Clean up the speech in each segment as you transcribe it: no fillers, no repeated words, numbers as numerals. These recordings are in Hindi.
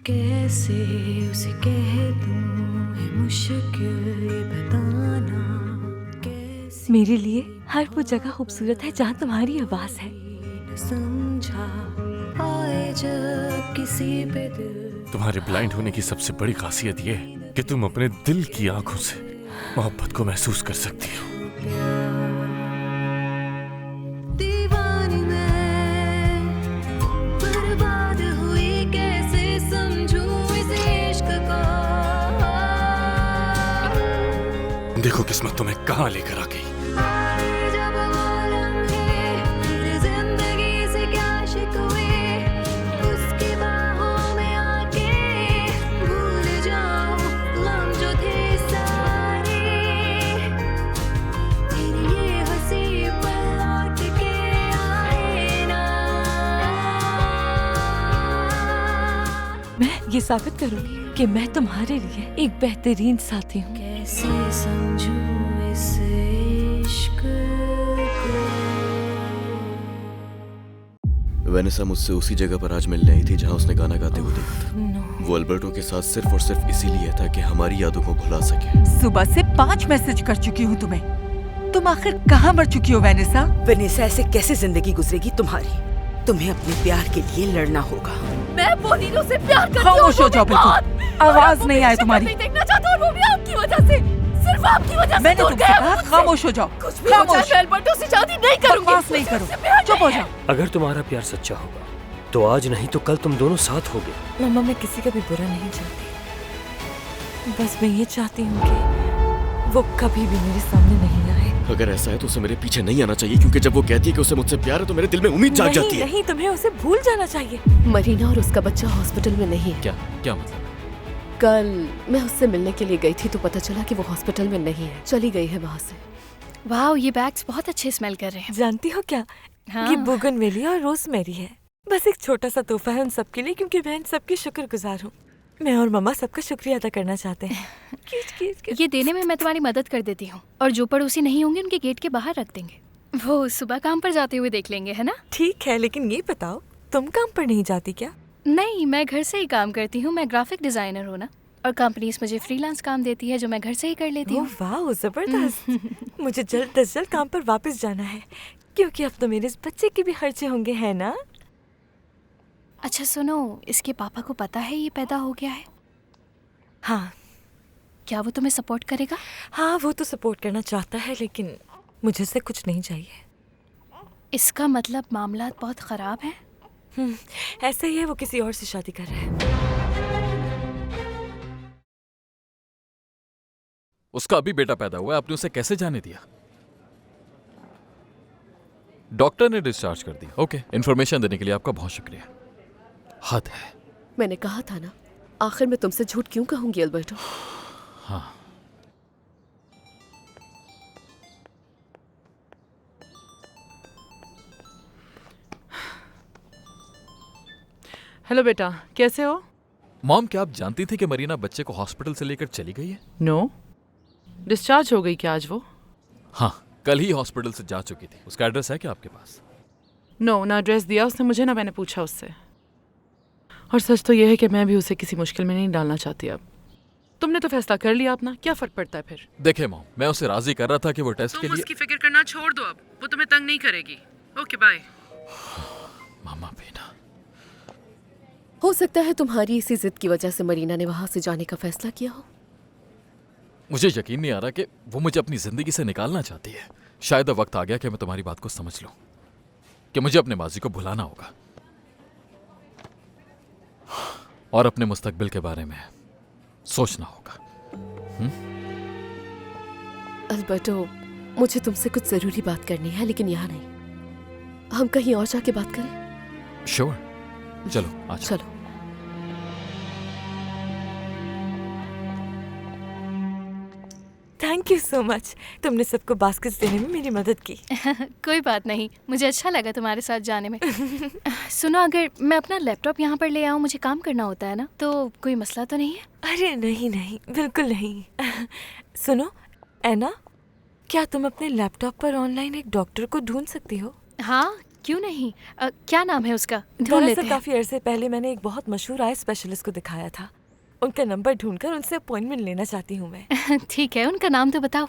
कैसे उसे कह दूं है मुश्किल ये बताना कैसे मेरे लिए हर वो जगह खूबसूरत है जहाँ तुम्हारी आवाज है। न समझा आए जब किसी पे दिल तुम्हारे ब्लाइंड होने की सबसे बड़ी खासियत ये है कि तुम अपने दिल की आंखों से मोहब्बत को महसूस कर सकती हो। दीवानी मैं बर्बाद हुई कैसे समझूं इस इश्क को देखो किस्मत तुम्हें कहाँ लेकर आ गई। जब वो लम्हे मेरी जिंदगी से क्या शिकवे उसकी बाहों में आके भूल जाऊं गम जो थे सारे तेरी ये हंसी पल लौट के आए ना। मैं ये साबित करूंगी कि मैं तुम्हारे लिए एक बेहतरीन साथी हूँ। कैसे समझूं इस इश्क को। वेनेसा मुझसे उसी जगह पर आज मिलने आई थी जहां उसने गाना गाते हुए देखा था। नो, वो अल्बर्टो के साथ सिर्फ और सिर्फ इसीलिए था कि हमारी यादों को भुला सके। सुबह से 5 मैसेज कर चुकी हूँ तुम्हें। तुम आखिर कहाँ मर चुकी हो वेनेसा? वेनेसा, ऐसे कैसे जिंदगी गुजरेगी तुम्हारी? तुम्हें अपने प्यार के लिए लड़ना होगा। मैं पोलिनो से प्यार करती हूँ। खामोश हो जाओ बिल्कुल। आवाज नहीं आए तुम्हारी। नहीं देखना चाहता और वो भी आपकी वजह से, सिर्फ आपकी वजह से मैंने दूर तुमसे गया कहा मुझसे। खामोश हो जाओ। कुछ भी हो जाए मैं अल्बर्टो से शादी नहीं करूंगी। बकवास नहीं करो, मुझसे प्यार चुप हो नहीं जाओ। अगर तुम्हारा प्यार सच्चा होगा तो आज नहीं तो कल तुम दोनों साथ होगे। मम्मा, मैं किसी का भी बुरा नहीं चाहती। बस मैं ये चाहती हूँ कि वो कभी भी मेरे सामने नहीं आए। अगर ऐसा है तो उसे मेरे पीछे नहीं आना चाहिए, क्योंकि जब वो कहती है कि उसे मुझसे प्यार है तो मेरे दिल में उम्मीद जाग जाती है। नहीं, तुम्हें उसे भूल जाना चाहिए। मरीना और उसका बच्चा हॉस्पिटल में नहीं है। क्या मतलब? कल मैं उससे मिलने के लिए गई थी तो पता चला कि वो हॉस्पिटल में नहीं है, चली गई है वहाँ से। वाह, ये बैग्स बहुत अच्छे स्मेल कर रहे हैं। जानती हो क्या, हाँ। ये बोगनवेलिया और रोज़मेरी है। बस एक छोटा सा तोहफा है उन सबके लिए, क्योंकि मैं इन सबकी शुक्रगुजार हूँ। मैं और मम्मा सबका शुक्रिया अदा करना चाहते हैं। ये देने में मैं तुम्हारी मदद कर देती हूँ, और जो पड़ोसी नहीं होंगे उनके गेट के बाहर रख देंगे। वो सुबह काम पर जाते हुए देख लेंगे, है ना? ठीक है, लेकिन ये बताओ, तुम काम पर नहीं जाती क्या? नहीं, मैं घर से ही काम करती हूँ। मैं ग्राफिक डिजाइनर हूँ ना, और कंपनीज मुझे फ्रीलांस काम देती है जो मैं घर से ही कर लेती हूँ। ओह वाह, जबरदस्त। मुझे जल्द से जल्द काम पर वापस जाना है, क्योंकि अब तो मेरे इस बच्चे के भी खर्चे होंगे, है ना? अच्छा सुनो, इसके पापा को पता है ये पैदा हो गया है? हाँ। क्या वो तुम्हें सपोर्ट करेगा? हाँ, वो तो सपोर्ट करना चाहता है, लेकिन मुझे उससे कुछ नहीं चाहिए। इसका मतलब मामला बहुत खराब है। ऐसे ही है, वो किसी और से शादी कर रहा है। उसका अभी बेटा पैदा हुआ है, आपने उसे कैसे जाने दिया? डॉक्टर ने डिस्चार्ज कर दिया। ओके, इन्फॉर्मेशन देने के लिए आपका बहुत शुक्रिया। हद है। मैंने कहा था ना, आखिर मैं तुमसे झूठ क्यों कहूंगी अल्बर्टो? हाँ, हेलो बेटा, कैसे हो? मॉम, क्या आप जानती थी कि मरीना बच्चे को हॉस्पिटल से लेकर चली गई है? नो, डिस्चार्ज हो गई क्या आज वो? हाँ, कल ही हॉस्पिटल से जा चुकी थी। उसका एड्रेस है क्या आपके पास? नो, ना एड्रेस दिया उसने मुझे, ना मैंने पूछा उससे। और सच तो यह है कि मैं भी उसे किसी मुश्किल में नहीं डालना चाहती। अब तुमने तो फैसला कर लिया अपना, क्या फर्क पड़ता है फिर? देखे मॉम, मैं उसे राजी कर रहा था कि वो टेस्ट के लिए। उसकी फिक्र करना छोड़ दो, अब वो तुम्हें तंग नहीं करेगी। Okay bye. मामा बेटा, हो सकता है तुम्हारी इसी जिद की वजह से मरीना ने वहां से जाने का फैसला किया हो। मुझे यकीन नहीं आ रहा कि वो मुझे अपनी जिंदगी से निकालना चाहती है। शायद अब वक्त आ गया कि मैं तुम्हारी बात को समझ लूं, कि मुझे अपने माजी को भुलाना होगा और अपने मुस्तकबिल के बारे में सोचना होगा। अल्बर्टो, मुझे तुमसे कुछ जरूरी बात करनी है, लेकिन यहाँ नहीं। हम कहीं और जाके बात करें? श्योर, चलो आ जाओ। चलो। थैंक यू सो मच, तुमने सबको बास्केट्स देने में मेरी मदद की। कोई बात नहीं, मुझे अच्छा लगा तुम्हारे साथ जाने में। सुनो, अगर मैं अपना लैपटॉप यहाँ पर ले आऊँ, मुझे काम करना होता है ना, तो कोई मसला तो नहीं है? अरे नहीं नहीं, बिल्कुल नहीं। सुनो एना, क्या तुम अपने लैपटॉप पर ऑनलाइन एक डॉक्टर को ढूंढ सकती हो? हाँ, क्यों नहीं? क्या नाम है उसका? ढूंढ लेते दरअसल हैं। काफी अरसे पहले मैंने एक बहुत मशहूर आई स्पेशलिस्ट को दिखाया था। उनका नंबर ढूंढकर उनसे अपॉइंटमेंट लेना चाहती हूँ मैं। ठीक है, उनका नाम तो बताओ।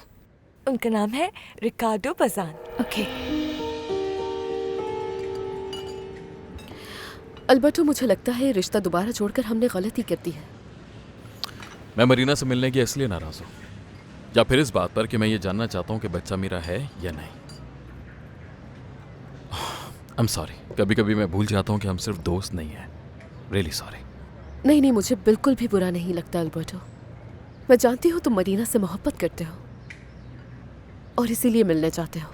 उनका नाम है रिकार्डो बजान। ओके। अल्बर्टो, मुझे लगता है रिश्ता दोबारा जोड़कर हमने गलती कर दी है। मैं मरीना से मिलने की इसलिए नाराज हूँ, या फिर इस बात पर कि मैं ये जानना चाहता हूँ कि बच्चा मेरा है या नहीं। आई एम सॉरी, कभी कभी मैं भूल जाता हूँ कि हम सिर्फ दोस्त नहीं हैं। Really sorry. नहीं नहीं, मुझे बिल्कुल भी बुरा नहीं लगता अल्बर्टो। मैं जानती हूँ तुम मरीना से मोहब्बत करते हो और इसीलिए मिलने चाहते हो,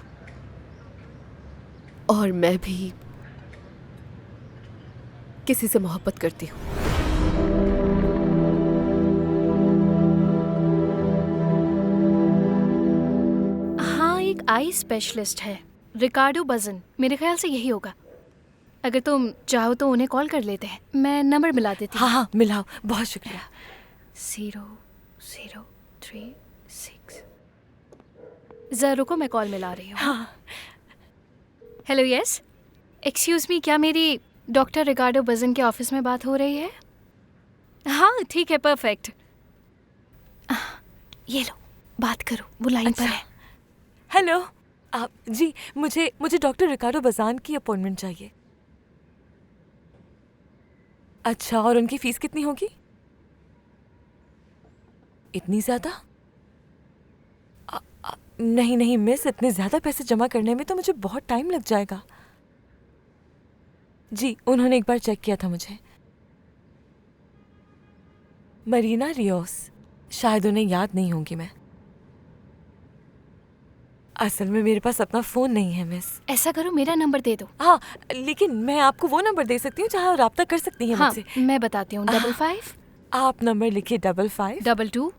और मैं भी किसी से मोहब्बत करती हूँ। हाँ, एक आई स्पेशलिस्ट है, रिकार्डो बजन। मेरे ख्याल से यही होगा। अगर तुम चाहो तो उन्हें कॉल कर लेते हैं। मैं नंबर मिला देती हूँ। हाँ, मिलाओ। बहुत शुक्रिया। 0036। जरा रुको, मैं कॉल मिला रही हूँ। हाँ। Hello, yes. एक्सक्यूज मी, क्या मेरी डॉक्टर रिकार्डो बजन के ऑफिस में बात हो रही है? हाँ, ठीक है, परफेक्ट। ये लो, बात करो, वो लाइन पर है। हेलो। आप जी, मुझे डॉक्टर रिकार्डो बजान की अपॉइंटमेंट चाहिए। अच्छा, और उनकी फीस कितनी होगी? इतनी ज्यादा? नहीं नहीं मिस, इतने ज्यादा पैसे जमा करने में तो मुझे बहुत टाइम लग जाएगा। जी, उन्होंने एक बार चेक किया था मुझे। मरीना रियोस। शायद उन्हें याद नहीं होंगी मैं। असल में मेरे पास अपना फोन नहीं है मिस। ऐसा करो, मेरा नंबर दे दो। हाँ, लेकिन मैं आपको वो नंबर दे सकती हूँ जहाँ राब्ता कर सकती हैं हाँ, मुझसे। मैं बताती हूँ। 55। आप नंबर लिखिए 55 22।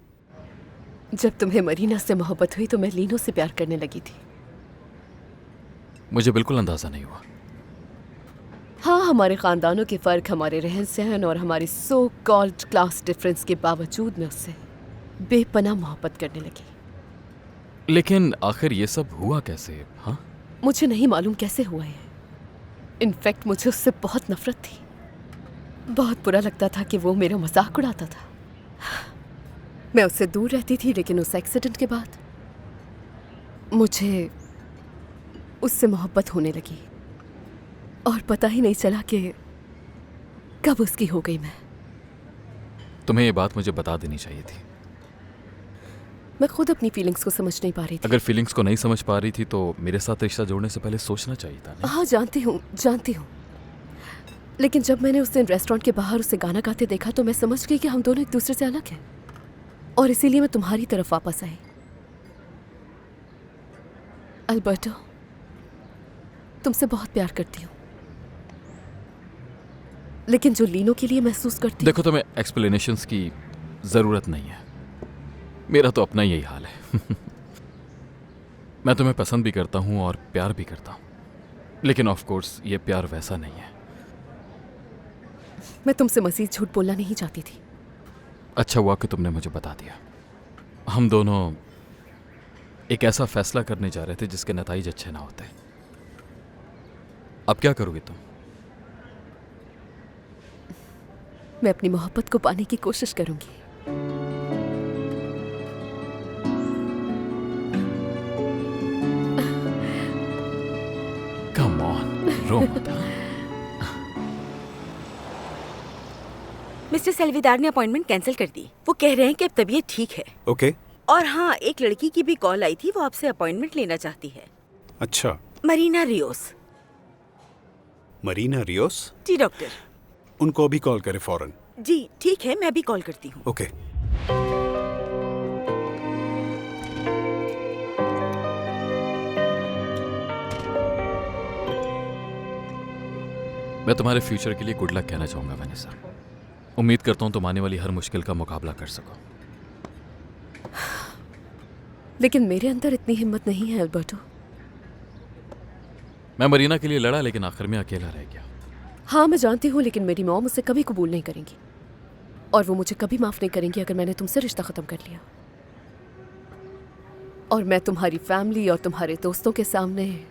जब तुम्हें मरीना से मोहब्बत हुई तो मैं लीनो से प्यार करने लगी थी। मुझे बिल्कुल अंदाजा नहीं हुआ। हाँ, हमारे खानदानों के फर्क, हमारे रहन सहन और हमारी सो कॉल्ड क्लास डिफरेंस के बावजूद मैं उससे बेपनाह मोहब्बत करने लगी। लेकिन आखिर ये सब हुआ कैसे? हाँ, मुझे नहीं मालूम कैसे हुआ है। इनफैक्ट मुझे उससे बहुत नफरत थी। बहुत बुरा लगता था कि वो मेरा मजाक उड़ाता था। मैं उससे दूर रहती थी, लेकिन उस एक्सीडेंट के बाद मुझे उससे मोहब्बत होने लगी और पता ही नहीं चला कि कब उसकी हो गई मैं। तुम्हें ये बात मुझे बता देनी चाहिए थी। मैं खुद अपनी फीलिंग्स को समझ नहीं पा रही थी। अगर फीलिंग्स को नहीं समझ पा रही थी तो मेरे साथ रिश्ता जोड़ने से पहले सोचना चाहिए था नहीं? हाँ, जानती हूँ। लेकिन जब मैंने उस दिन रेस्टोरेंट के बाहर उसे गाना गाते देखा तो मैं समझ गई कि हम दोनों एक दूसरे से अलग हैं, और इसीलिए मैं तुम्हारी तरफ वापस आई। अल्बर्टो, तुमसे बहुत प्यार करती हूँ, लेकिन जो लीनो के लिए महसूस करती देखो, तुम्हें एक्सप्लेनेशंस की जरूरत नहीं है। मेरा तो अपना यही हाल है। मैं तुम्हें पसंद भी करता हूं और प्यार भी करता हूं, लेकिन ऑफ कोर्स ये प्यार वैसा नहीं है। मैं तुमसे मज़ीद झूठ बोलना नहीं चाहती थी। अच्छा हुआ कि तुमने मुझे बता दिया। हम दोनों एक ऐसा फैसला करने जा रहे थे जिसके नतीजे अच्छे ना होते। अब क्या करोगे तुम? मैं अपनी मोहब्बत को पाने की कोशिश करूंगी। कम ऑन, रो मत। मिस्टर सेल्वीदार ने अपॉइंटमेंट कैंसिल कर दी। वो कह रहे हैं कि अब तबीयत ठीक है। ओके। और हाँ, एक लड़की की भी कॉल आई थी, वो आपसे अपॉइंटमेंट लेना चाहती है। अच्छा, मरीना रियोस। मरीना रियोस? जी डॉक्टर। उनको अभी कॉल करें फौरन। जी ठीक है, मैं अभी कॉल करती हूँ। ओके। मैं तुम्हारे फ्यूचर के लिए गुड लक कहना चाहूंगा वैनेसा। उम्मीद करता हूं तुम आने वाली हर मुश्किल का मुकाबला कर सको। लेकिन मेरे अंदर इतनी हिम्मत नहीं है अल्बर्टो। मैं मरीना के लिए लड़ा, लेकिन आखिर में अकेला रह गया। हाँ, मैं जानती हूँ, लेकिन मेरी मॉम मुझसे कभी कबूल नहीं करेंगी, और वो मुझे कभी माफ नहीं करेंगी अगर मैंने तुमसे रिश्ता खत्म कर लिया। और मैं तुम्हारी फैमिली और तुम्हारे दोस्तों के सामने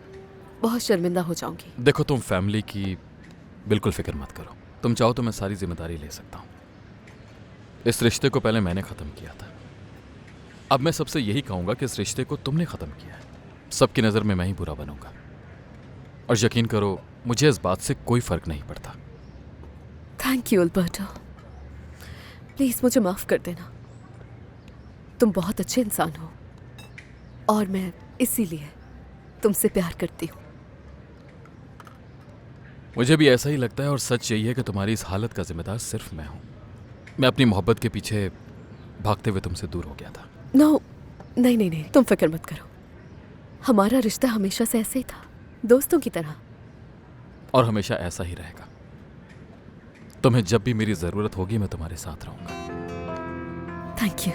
बहुत शर्मिंदा हो जाऊंगी। देखो तुम फैमिली की बिल्कुल फिक्र मत करो। तुम चाहो तो मैं सारी जिम्मेदारी ले सकता हूँ। इस रिश्ते को पहले मैंने ख़त्म किया था। अब मैं सबसे यही कहूँगा कि इस रिश्ते को तुमने ख़त्म किया है। सबकी नज़र में मैं ही बुरा बनूंगा। और यकीन करो मुझे इस बात से कोई फ़र्क नहीं पड़ता। Thank you Alberto. प्लीज़ मुझे माफ़ कर देना। तुम बहुत अच्छे इंसान हो और मैं इसीलिए तुमसे प्यार करती हूँ। मुझे भी ऐसा ही लगता है और सच यही है कि तुम्हारी इस हालत का जिम्मेदार सिर्फ मैं हूँ। मैं अपनी मोहब्बत के पीछे भागते हुए तुमसे दूर हो गया था। नो, नहीं नहीं नहीं, तुम फिक्र मत करो। हमारा रिश्ता हमेशा से ऐसे ही था, दोस्तों की तरह। और हमेशा ऐसा ही रहेगा। तुम्हें जब भी मेरी ज़रूरत होगी मैं तुम्हारे साथ रहूँगा। Thank you.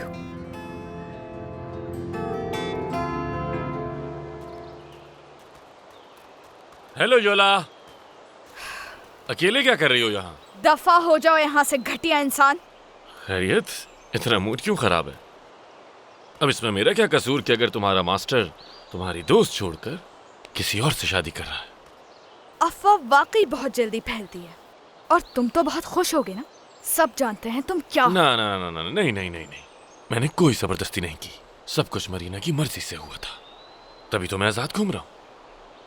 हेलो योला, अकेले क्या कर रही हो यहाँ? दफा हो जाओ यहाँ से घटिया इंसान। खैरियत? इतना मूड क्यों खराब है? अब इसमें मेरा क्या कसूर कि अगर तुम्हारा मास्टर तुम्हारी दोस्त छोड़कर किसी और से शादी कर रहा है? अफवाह वाकई बहुत जल्दी फैलती है और तुम तो बहुत खुश होगे ना। सब जानते हैं तुम क्या हो। ना ना ना ना नहीं नहीं नहीं नहीं, मैंने कोई जबरदस्ती नहीं की। सब कुछ मरीना की मर्जी से हुआ था, तभी तो मैं आजाद घूम रहा हूँ।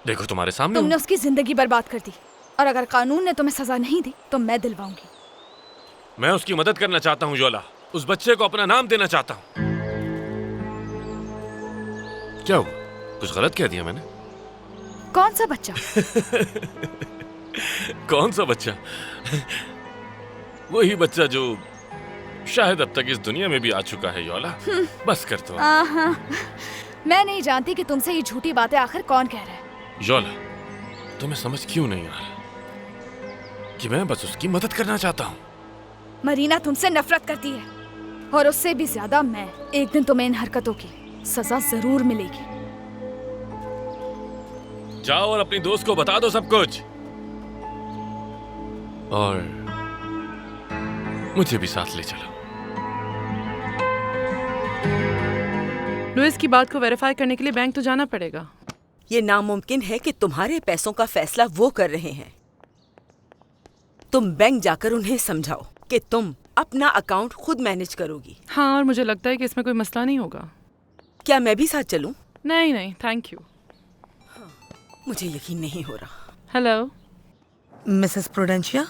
देखो तुम्हारे सामने तुमने उसकी जिंदगी बर्बाद कर दी और अगर कानून ने तुम्हें सजा नहीं दी तो मैं दिलवाऊंगी। मैं उसकी मदद करना चाहता हूँ योला, उस बच्चे को अपना नाम देना चाहता हूँ। क्या हुआ? कुछ गलत कह दिया मैंने? कौन सा बच्चा? कौन सा बच्चा? वही बच्चा जो शायद अब तक इस दुनिया में भी आ चुका है योला। बस कर दो। मैं नहीं जानती कि तुमसे ये झूठी बातें आखिर कौन कह रहा है। योला, तुम्हें समझ क्यों नहीं आ रहा कि मैं बस उसकी मदद करना चाहता हूँ। मरीना तुमसे नफरत करती है और उससे भी ज्यादा मैं। एक दिन तुम्हें इन हरकतों की सजा जरूर मिलेगी। जाओ और अपनी दोस्त को बता दो सब कुछ, और मुझे भी साथ ले चलो। लुइस की बात को वेरीफाई करने के लिए बैंक तो जाना पड़ेगा। ये नामुमकिन है कि तुम्हारे पैसों का फैसला वो कर रहे हैं। तुम बैंक जाकर उन्हें समझाओ कि तुम अपना अकाउंट खुद मैनेज करोगी। हाँ, और मुझे लगता है कि इसमें कोई मसला नहीं होगा। क्या मैं भी साथ चलूं? नहीं नहीं, थैंक यू। मुझे यकीन नहीं हो रहा। Hello Mrs प्रूडेंशिया।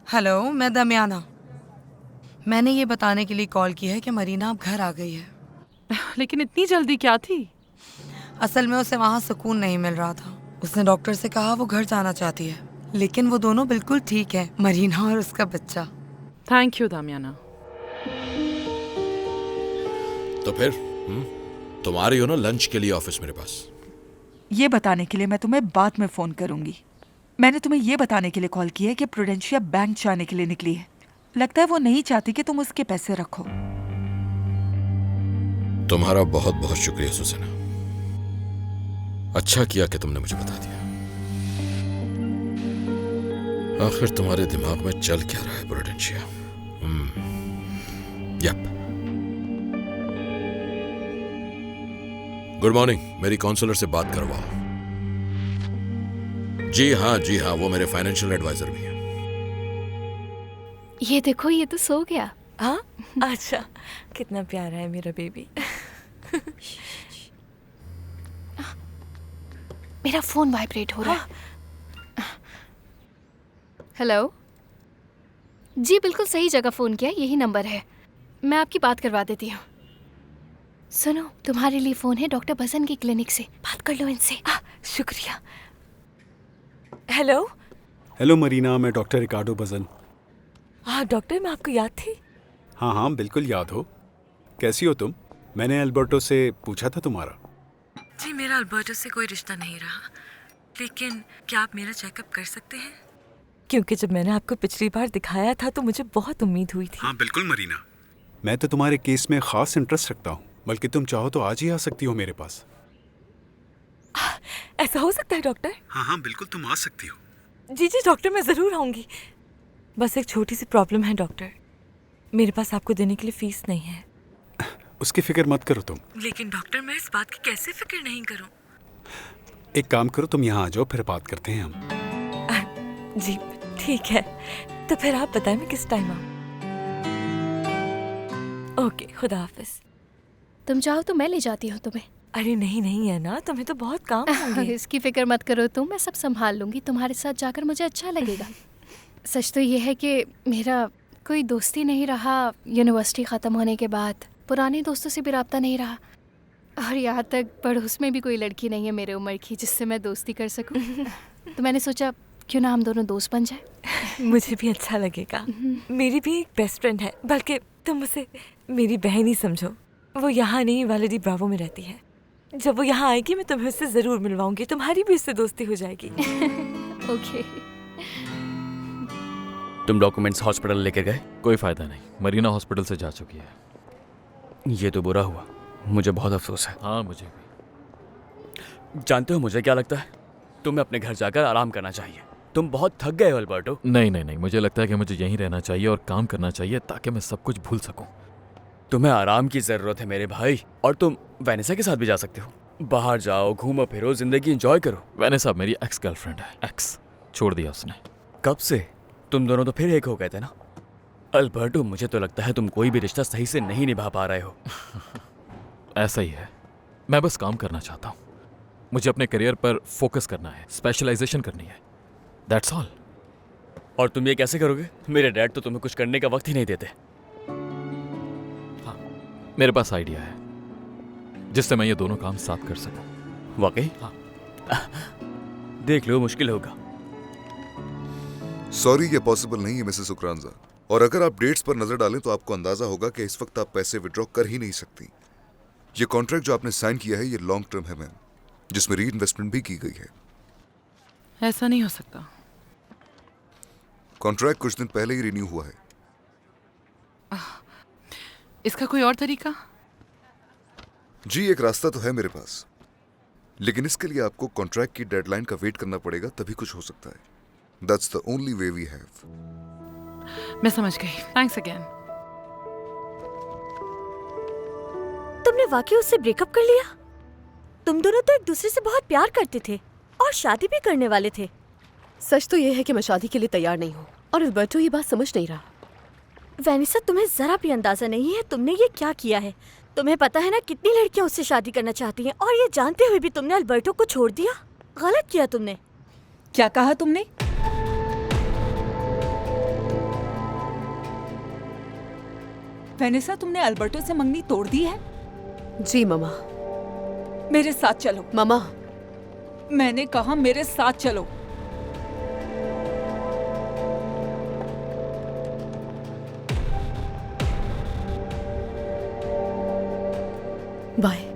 हेलो, मैं दमियाना। मैंने ये बताने के लिए कॉल की है कि मरीना अब घर आ गई है। लेकिन इतनी जल्दी क्या थी? असल में उसे वहाँ सुकून नहीं मिल रहा था। उसने डॉक्टर से कहा वो घर जाना चाहती है, लेकिन वो दोनों बिल्कुल ठीक है, मरीना और उसका बच्चा। Thank you Damiana. तो फिर तुम आ रही हो ना लंच के लिए ऑफिस मेरे पास? ये बताने के लिए मैं तुम्हें बाद में फोन करूंगी। मैंने तुम्हें ये बताने के लिए कॉल की है कि प्रूडेंशिया बैंक जाने के लिए निकली है। लगता है वो नहीं चाहती कि तुम उसके पैसे रखो। तुम्हारा बहुत बहुत शुक्रिया सुसैना, अच्छा किया कि तुमने मुझे बता दिया। आखिर तुम्हारे दिमाग में चल क्या रहा है प्रूडेंशिया? यप। गुड मॉर्निंग, मेरी काउंसलर से बात करवाओ। जी हाँ, वो मेरे फाइनेंशियल एडवाइजर भी हैं। ये देखो, ये तो सो गया। हाँ, अच्छा, कितना प्यारा है मेरा बेबी। मेरा फोन वाइब्रेट हो रहा है। हेलो जी, बिल्कुल सही जगह फ़ोन किया, यही नंबर है। मैं आपकी बात करवा देती हूँ। सुनो, तुम्हारे लिए फ़ोन है डॉक्टर बजन की क्लिनिक से, बात कर लो इनसे। शुक्रिया। हेलो हेलो मरीना, मैं डॉक्टर रिकार्डो बजन। हाँ डॉक्टर, मैं आपको याद थी। हाँ बिल्कुल याद हो। कैसी हो तुम? मैंने अल्बर्टो से पूछा था तुम्हारा। जी, मेरा अल्बर्टो से कोई रिश्ता नहीं रहा, लेकिन क्या आप मेरा चेकअप कर सकते हैं? क्योंकि जब मैंने आपको पिछली बार दिखाया था तो मुझे बहुत उम्मीद हुई थी। हाँ बिल्कुल मरीना, मैं तो तुम्हारे केस में खास इंटरेस्ट रखता हूँ, बल्कि तुम चाहो तो आज ही आ सकती हो मेरे पास। ऐसा हो सकता है डॉक्टर? हाँ बिल्कुल, तुम आ सकती हो। जी डॉक्टर, मैं ज़रूर आऊँगी। बस एक छोटी सी प्रॉब्लम है डॉक्टर, मेरे पास आपको देने के लिए फीस नहीं है। उसकी फिक्र मत करो तुम। लेकिन डॉक्टर, मैं इस बात की कैसे फिक्र नहीं करूं? एक काम करो, तुम यहाँ आ जाओ, फिर बात करते हैं हम। जी ठीक है, तो फिर आप बताएं मैं किस टाइम आऊँ? ओके, खुदा हाफिज। तुम चाहो तो मैं ले जाती हूँ तुम्हें। अरे नहीं नहीं है ना, तुम्हें तो बहुत काम होंगे। इसकी फिक्र मत करो तुम, मैं सब संभाल लूंगी। तुम्हारे साथ जाकर मुझे अच्छा लगेगा। सच तो ये है कि मेरा कोई दोस्ती नहीं रहा यूनिवर्सिटी ख़त्म होने के बाद। पुराने दोस्तों से भी रब्ता नहीं रहा, और यहाँ तक पड़ोस में भी कोई लड़की नहीं है मेरे उम्र की जिससे मैं दोस्ती कर सकूं। तो मैंने सोचा क्यों ना हम दोनों दोस्त बन जाए। मुझे भी अच्छा लगेगा। मेरी भी एक बेस्ट फ्रेंड है, बल्कि तुम उसे मेरी बहन ही समझो। वो यहाँ नहीं, वालिदी ब्रावो में रहती है। जब वो यहाँ आएगी मैं तुम्हें उससे ज़रूर मिलवाऊंगी, तुम्हारी भी उससे दोस्ती हो जाएगी। ओके। तुम डॉक्यूमेंट्स हॉस्पिटल लेकर गए? कोई फायदा नहीं, मरीना हॉस्पिटल से जा चुकी है। ये तो बुरा हुआ, मुझे बहुत अफसोस है। हाँ मुझे भी। जानते हो मुझे क्या लगता है, तुम्हें अपने घर जाकर आराम करना चाहिए। तुम बहुत थक गए हो अल्बर्टो। नहीं नहीं नहीं, मुझे लगता है कि मुझे यहीं रहना चाहिए और काम करना चाहिए ताकि मैं सब कुछ भूल सकूं। तुम्हें आराम की जरूरत है मेरे भाई, और तुम वेनेसा के साथ भी जा सकते हो। बाहर जाओ, घूमो फिरो, जिंदगी एंजॉय करो। वेनेसा मेरी एक्स गर्लफ्रेंड है। एक्स छोड़ दिया उसने। कब से? तुम दोनों तो फिर एक हो गए थे ना। अल्बर्टो, मुझे तो लगता है तुम कोई भी रिश्ता सही से नहीं निभा पा रहे हो। ऐसा ही है, मैं बस काम करना चाहता हूँ। मुझे अपने करियर पर फोकस करना है, स्पेशलाइजेशन करनी है, दैट्स ऑल। और तुम ये कैसे करोगे? मेरे डैड तो तुम्हें कुछ करने का वक्त ही नहीं देते। हाँ, मेरे पास आइडिया है जिससे मैं ये दोनों काम साथ कर सकूं। वाकई? हाँ। देख लो, मुश्किल होगा। सॉरी, ये पॉसिबल नहीं है मिसेस उक्रांजा। और अगर आप डेट्स पर नजर डालें तो आपको अंदाजा होगा कि इस वक्त आप पैसे विड्रॉ कर ही नहीं सकती। ये कॉन्ट्रैक्ट जो आपने साइन किया है ये लॉन्ग टर्म है मैम, जिसमें री इन्वेस्टमेंट भी की गई है। ऐसा नहीं हो सकता। कॉन्ट्रैक्ट कुछ दिन पहले ही रिन्यू हुआ है। इसका कोई और तरीका? जी, एक रास्ता तो है मेरे पास, लेकिन इसके लिए आपको कॉन्ट्रैक्ट की डेडलाइन का वेट करना पड़ेगा, तभी कुछ हो सकता है। That's the only way we have. मैं समझ गई। Thanks again. तुमने वाकई उससे ब्रेकअप कर लिया? तुम दोनों तो एक दूसरे से बहुत प्यार करते थे और शादी भी करने वाले थे। सच तो ये है कि मैं शादी के लिए तैयार नहीं हूँ, और अल्बर्टो ये बात समझ नहीं रहा। वेनिसा, तुम्हें जरा भी अंदाजा नहीं है तुमने ये क्या किया है। तुम्हें पता है ना कितनी लड़कियां उससे शादी करना चाहती हैं, और ये जानते हुए भी तुमने अल्बर्टो को छोड़ दिया। गलत किया तुमने। क्या कहा तुमने? वेनिसा, तुमने अल्बर्टो से मंगनी तोड़ दी है? जी ममा। मेरे साथ चलो। ममा, मैंने कहा मेरे साथ चलो। बाय।